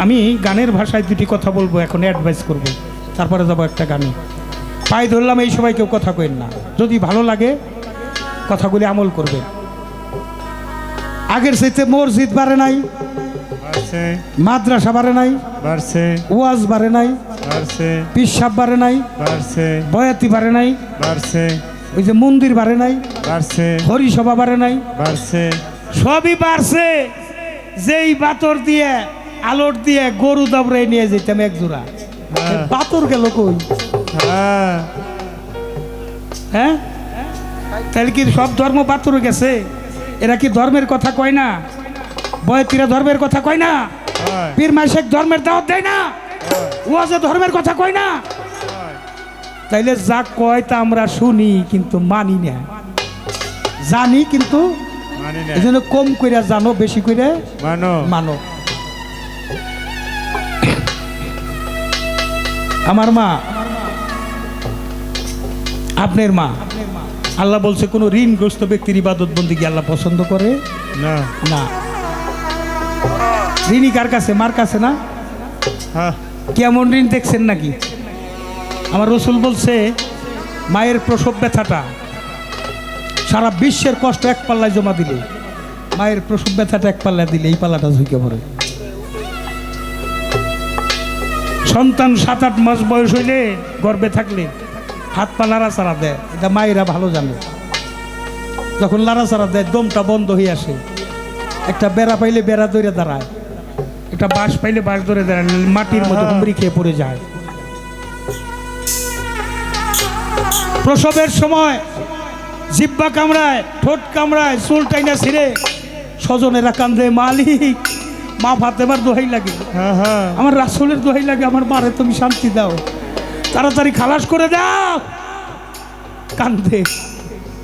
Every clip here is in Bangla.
আমি গানের ভাষায় দুটি কথা বলবো, এখন অ্যাডভাইস করব, তারপরে যাবো একটা গানে। পায়ে ধরলাম, এই সবাই কেউ কথা কইন না, যদি ভালো লাগে কথাগুলি আমল করবে। আগের চাইতে মসজিদ বাড়ে নাই, মাদ্রাসা বাড়ে নাই, ওয়াজ বাড়ে নাই, পিসাব বাড়ে নাই, বয়াতি বাড়ে নাই, ওই যে মন্দির বাড়ে নাই, হরিসভা বাড়ে নাই, সবই বাড়ছে। যেই বাতর দিয়ে আলোর দিয়ে গরু দাবড়াই নিয়ে যেতাম এক জোড়া, বাতর গেল কই? হ্যাঁ, তাহলে কি সব ধর্ম বাতর গেছে? এরা কি ধর্মের কথা কয় না? বয়তিরা ধর্মের কথা কয় না? পীর মাসিক ধর্মের দাওয়াত দেয় না? ওয়াজে ধর্মের কথা কয় না? তাইলে যা কয় তা আমরা শুনি কিন্তু মানি না, জানি কিন্তু এই জন্য কম কইরা জানো, বেশি কইরা মানো। আমার মা, আপনার মা, আল্লাহ বলছে কোন ঋণগ্রস্ত ব্যক্তির ইবাদত বন্দেগী আল্লাহ পছন্দ করে না। না, ঋণী কার কাছে? মার কাছে না? কেমন ঋণ দেখছেন নাকি? আমার রসুল বলছে মায়ের প্রসব ব্যথাটা সারা বিশ্বের কষ্ট এক পাল্লায় জমা দিলে, মায়ের প্রসব ব্যথাটা এক পাল্লায় দিলে এই পাল্লাটা ঝুঁকে পড়ে। সন্তান 7-8 মাস বয়স হইলে গর্ভে থাকলে হাত পা লাড়াচাড়া দেয়, এটা মায়েরা ভালো জানে। যখন লাড়াচাড়া দেয় দমটা বন্ধ হয়ে আসে, একটা বেড়া পাইলে বেড়া ধরে দাঁড়ায়, একটা বাঁশ পাইলে বাঁশ ধরে দাঁড়ায়, মাটির মতো হুমড়ি খেয়ে পড়ে যায়। প্রসবের সময় জিহ্বা কামড়ায়, ঠোঁট কামড়ায়, চুল টাইনা ছিঁড়ে স্বজনেরা কান্দে, মালিক মা ফাতেমার দোহাই লাগে, আমার রাসূলের দোহাই লাগে, আমার মারে তুমি শান্তি দাও, তাড়াতাড়ি খালাস করে দাও। কান্দে,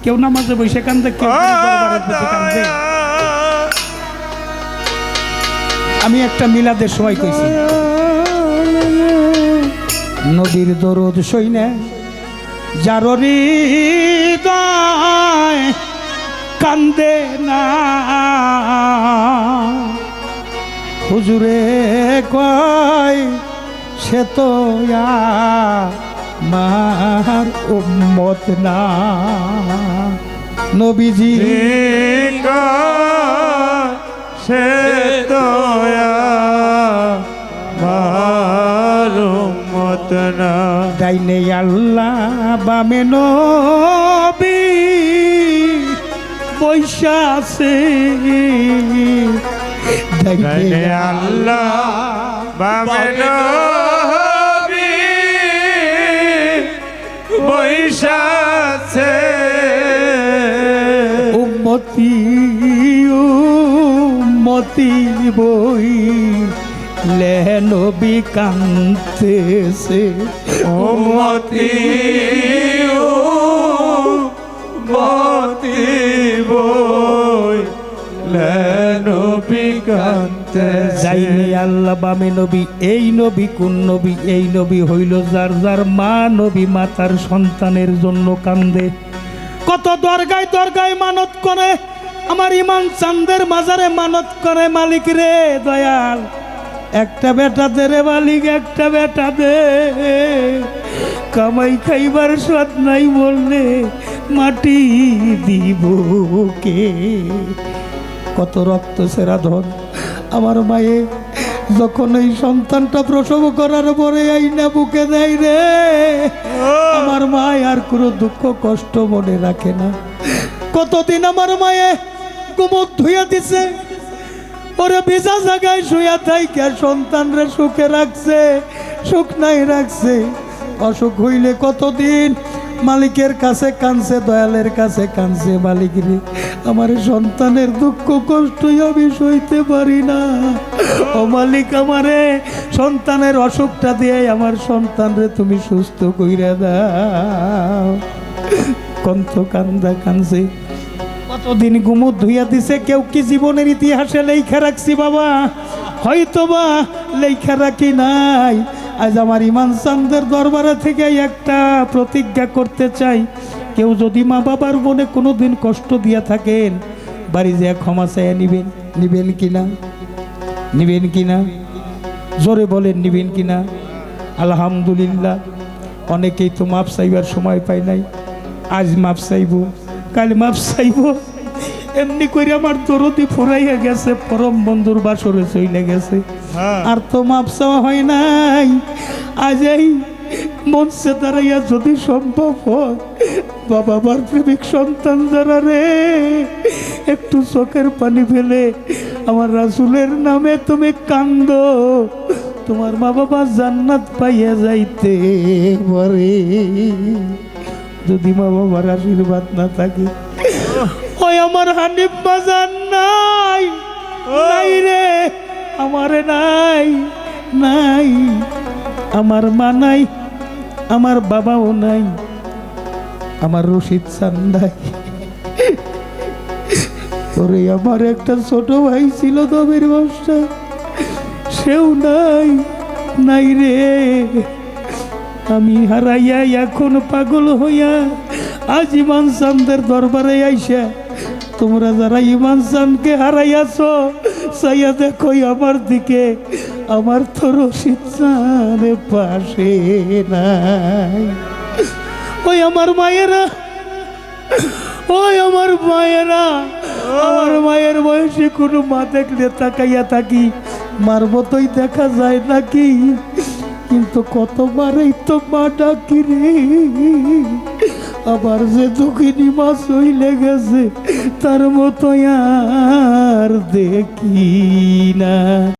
কেউ নামাজে বসে কান্দে, কেউ কান্দে। আমি একটা মিলাদের সময় কইছি, নবীর দরদ সইনে যার হৃদয় কান্দে না, হুজুরে কয় সে তো আমার উম্মত না। নবীজি সে তো আমার উম্মত না। ডাইনে আল্লাহ বামে নবী বৈশা আছে, ডাইনে আল্লাহ বামে নবী বৈশা আছে। উম্মতি উম্মতি বই লে নবী কান্তেছে, উম্মতি উম্মতি বই লে নবী কান্তেছে। যাইনে আল্লাহ বামে নবী, এই নবী কোন নবী? এই নবী হইল যার যার মা নবী মাতার সন্তানের জন্য কান্দে। কত দরগায় দরগায় মানত করে, আমার ইমান চাঁদের মাজারে মানত করে, মালিক রে দয়াল একটা বেটা দে রে মালিক, একটা বেটা দে, কামাই খাইবার স্বাদ নাই বললে মাটি দিব কে? কত রক্ত সেরা ধন আমার মায়ে যখন এই সন্তানটা প্রসব করার পরে আইনা বুকে দেয় রে, আমার মা আর কোনো দুঃখ কষ্ট মনে রাখে না। কতদিন আমার মায়ে কুমুদ ধুইয়া দিছে, ওরে ভিজা জায়গায় শুয়া থাইকা সন্তানরে সুখে রাখছে, সুখ নাই রাখছে। অসুখ হইলে কতদিন মালিকের কাছে কানছে, দয়ালের কাছে কানছে, মালিক রে আমার সন্তানের দুঃখ কষ্ট আমি সইতে পারি না, ও মালিক আমারে সন্তানের অসুখটা দিয়ে আমার সন্তানরে তুমি সুস্থ কইরা দাও। কন্ত কান্দা কানছে, কতদিন গুমুদ ধুইয়া দিছে। কেউ কি জীবনের ইতিহাসে লেখা রাখছি বাবা? হয়তো বা লেখা রাখি নাই। আজ আমার ইমান চাঁদের দরবারে থেকে একটা প্রতিজ্ঞা করতে চাই, কেউ যদি মা বাবার মনে কোনো দিন কষ্ট দিয়া থাকেন, বাড়ি যে ক্ষমা চাইয়া নিবেন। নিবেন কিনা? নিবেন কিনা? জোরে বলেন নিবেন কিনা? আলহামদুলিল্লাহ। অনেকেই তো মাপ চাইবার সময় পায় নাই, আজ মাপ চাইব, কাল মাপ চাইব, এমনি করে আমার দরদি ফুরাইয়া গেছে, পরম বন্ধুর বাসরে চইলে গেছে, আর তো মাপ চাওয়া হয় নাই। আজ এই মঞ্চে দাঁড়াইয়া যদি সম্ভব হয়, বাবা আমার প্রেমিক সন্তান যারা রে, একটু চোখের পানি ফেলে আমার রাসূলের নামে তুমি কান্দো, তোমার মা বাবা জান্নাত পাইয়া যাইতে পারে। যদি মা বাবার আশীর্বাদ না থাকে, ওই আমার হানিফ বাজার নাই, নাই রে, আমারে নাই, নাই, আমার মা নাই, আমার বাবাও নাই, আমার রশিদ চান্দাই, ওরে আমার একটা ছোট ভাই ছিল দমের বাসা, সেও নাই, নাই রে। আমি হারাইয়া এখন পাগল হইয়া আজ ইমান চান্দের দরবারে আইসা, তোমরা যারা ইমান চানকে হারাইয়াছ, চাইয়া দেখো আমার দিকে, আমার তো রশিদ চাঁদের পাশে নাই। ওই আমার মায়েরা, ওই আমার মায়েরা, আমার মায়ের বয়সে কোনো মা দেখলে তাকাইয়া থাকি, মার মতোই দেখা যায় নাকি, কিন্তু কতবারই তো মা ডাকি রে। আবার যে দুঃখিনী মা চইলে গেছে, তার মতো আর দেখি না।